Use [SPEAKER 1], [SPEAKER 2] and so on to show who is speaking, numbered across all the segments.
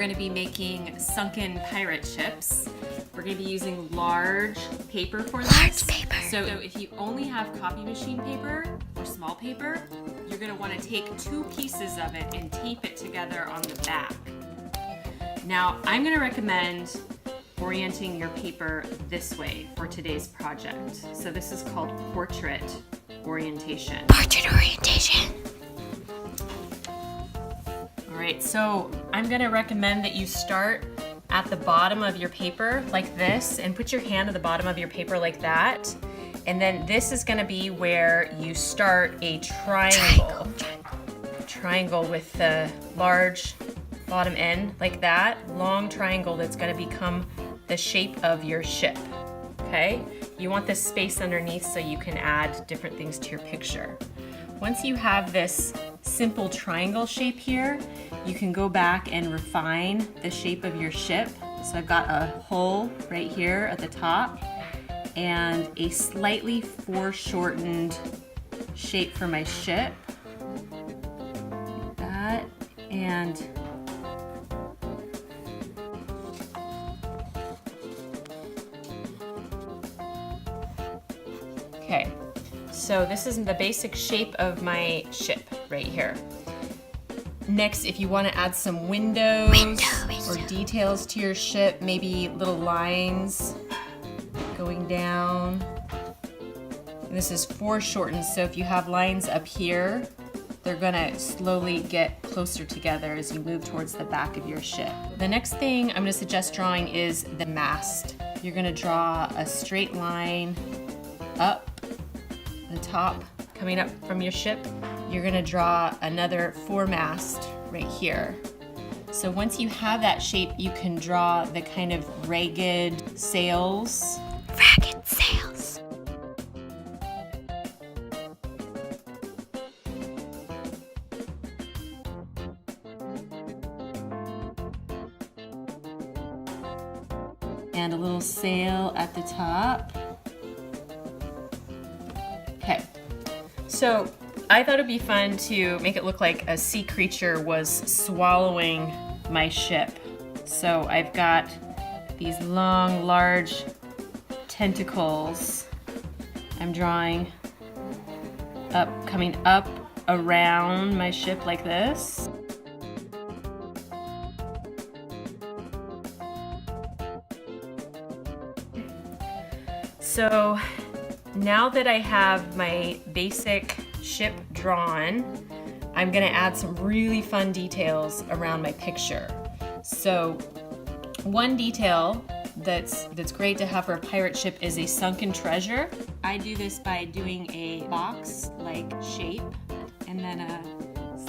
[SPEAKER 1] going to be making Sunken Pirate Ships. We're going to be using large paper for this.
[SPEAKER 2] Large paper.
[SPEAKER 1] So if you only have copy machine paper or small paper, you're going to want to take 2 pieces of it and tape it together on the back. Now, I'm going to recommend orienting your paper this way for today's project. So this is called portrait orientation.
[SPEAKER 2] Portrait orientation.
[SPEAKER 1] All right, so I'm going to recommend that you start at the bottom of your paper like this and put your hand at the bottom of your paper like that. And then this is going to be where you start a triangle. Triangle with the large bottom end like that. Long triangle that's going to become the shape of your ship. Okay? You want this space underneath so you can add different things to your picture. Once you have this simple triangle shape here, you can go back and refine the shape of your ship. So I've got a hole right here at the top and a slightly foreshortened shape for my ship. Like that. And okay, so this is the basic shape of my ship right here. Next, if you want to add some windows or details to your ship, maybe little lines going down. And this is foreshortened, so if you have lines up here, they're gonna slowly get closer together as you move towards the back of your ship. The next thing I'm gonna suggest drawing is the mast. You're gonna draw a straight line up the top, coming up from your ship. You're gonna draw another foremast right here. So once you have that shape, you can draw the kind of ragged sails.
[SPEAKER 2] Ragged sails.
[SPEAKER 1] And a little sail at the top. Okay, so I thought it'd be fun to make it look like a sea creature was swallowing my ship. So I've got these long, large tentacles I'm drawing up, coming up around my ship like this. So now that I have my basic ship drawn, I'm gonna add some really fun details around my picture. So one detail that's great to have for a pirate ship is a sunken treasure. I do this by doing a box-like shape and then a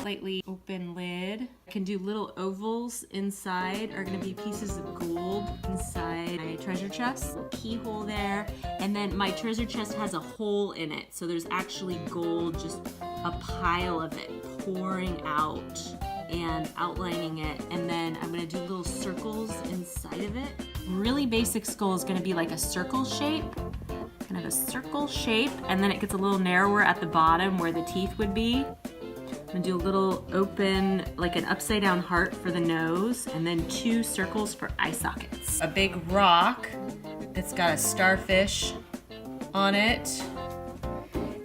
[SPEAKER 1] slightly open lid. I can do little ovals inside are gonna be pieces of gold inside my treasure chest. Little keyhole there. And then my treasure chest has a hole in it. So there's actually gold, just a pile of it pouring out and outlining it. And then I'm gonna do little circles inside of it. Really basic skull is gonna be like a circle shape. Kind of a circle shape. And then it gets a little narrower at the bottom where the teeth would be. I'm gonna do a little open, like an upside down heart for the nose, and then 2 circles for eye sockets. A big rock that's got a starfish on it.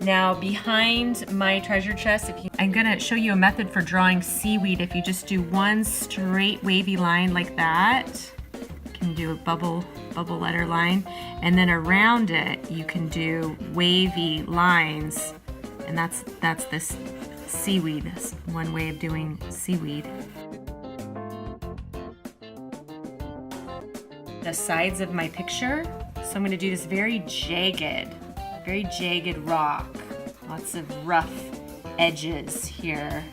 [SPEAKER 1] Now behind my treasure chest, I'm gonna show you a method for drawing seaweed. If you just do one straight wavy line like that, you can do a bubble letter line, and then around it you can do wavy lines, and that's this seaweed. That's one way of doing seaweed. The sides of my picture, so I'm going to do this very jagged rock. Lots of rough edges here.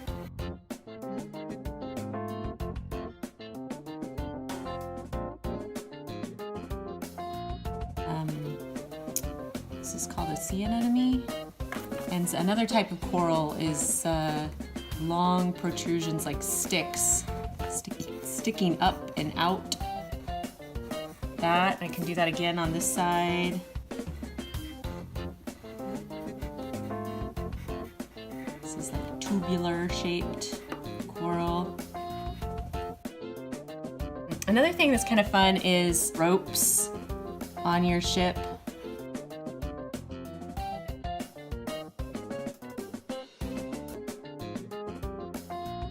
[SPEAKER 1] This is called a sea anemone. And another type of coral is long protrusions like sticks, sticking up and out. That, I can do that again on this side. This is like a tubular shaped coral. Another thing that's kind of fun is ropes on your ship.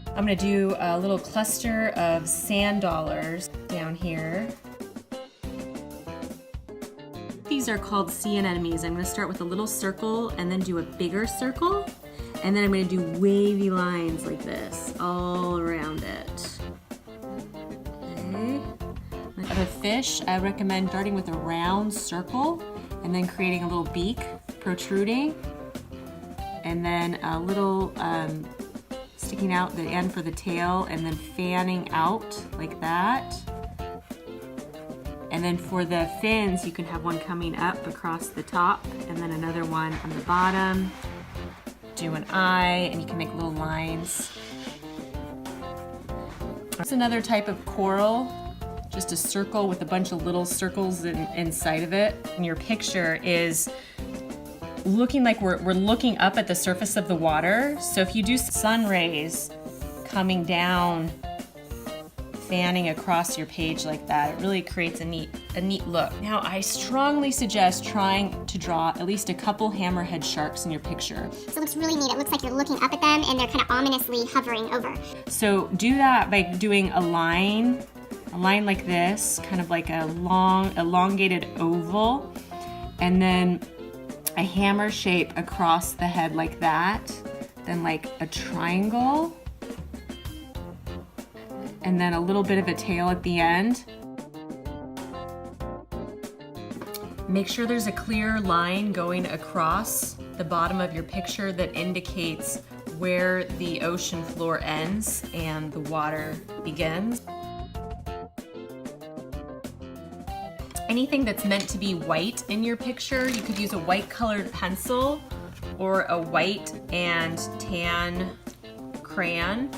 [SPEAKER 1] I'm gonna do a little cluster of sand dollars down here. These are called sea anemones. I'm gonna start with a little circle and then do a bigger circle. And then I'm gonna do wavy lines like this all around it. Okay. Of a fish, I recommend starting with a round circle and then creating a little beak protruding. And then a little sticking out the end for the tail and then fanning out like that. And then for the fins, you can have one coming up across the top and then another one on the bottom. Do an eye, and you can make little lines. That's another type of coral, just a circle with a bunch of little circles inside of it. And your picture is looking like we're looking up at the surface of the water. So if you do sun rays coming down, fanning across your page like that, it really creates a neat look. Now, I strongly suggest trying to draw at least a couple hammerhead sharks in your picture.
[SPEAKER 3] So it looks really neat. It looks like you're looking up at them and they're kind of ominously hovering over.
[SPEAKER 1] So do that by doing a line like this, kind of like a long, elongated oval, and then a hammer shape across the head like that, then like a triangle, and then a little bit of a tail at the end. Make sure there's a clear line going across the bottom of your picture that indicates where the ocean floor ends and the water begins. Anything that's meant to be white in your picture, you could use a white colored pencil or a white and tan crayon.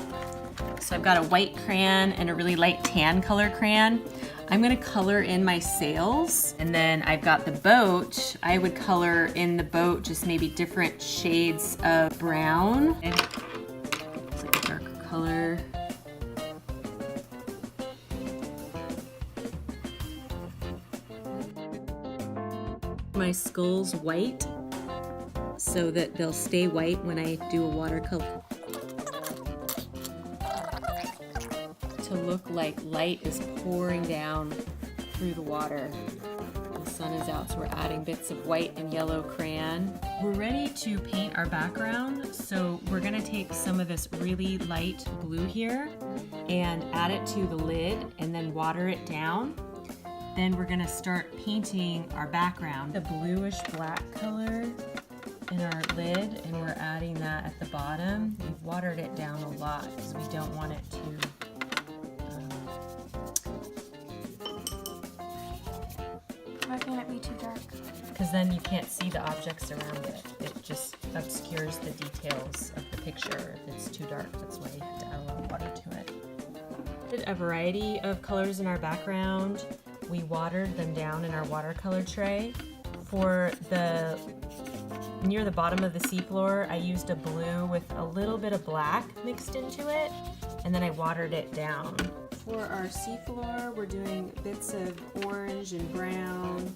[SPEAKER 1] So I've got a white crayon and a really light tan color crayon. I'm gonna color in my sails, and then I've got the boat. I would color in the boat just maybe different shades of brown. It's like a darker color. My skulls white so that they'll stay white when I do a watercolor. To look like light is pouring down through the water. The sun is out, so we're adding bits of white and yellow crayon. We're ready to paint our background, so we're gonna take some of this really light blue here and add it to the lid and then water it down. Then we're gonna start painting our background. The bluish black color in our lid, and we're adding that at the bottom. We've watered it down a lot because we don't want it to
[SPEAKER 3] Why can't it be too dark?
[SPEAKER 1] because then you can't see the objects around it. It just obscures the details of the picture if it's too dark. That's why you have to add a little water to it. Did a variety of colors in our background. We watered them down in our watercolor tray. For the near the bottom of the seafloor, I used a blue with a little bit of black mixed into it, and then I watered it down. For our seafloor, we're doing bits of orange and brown.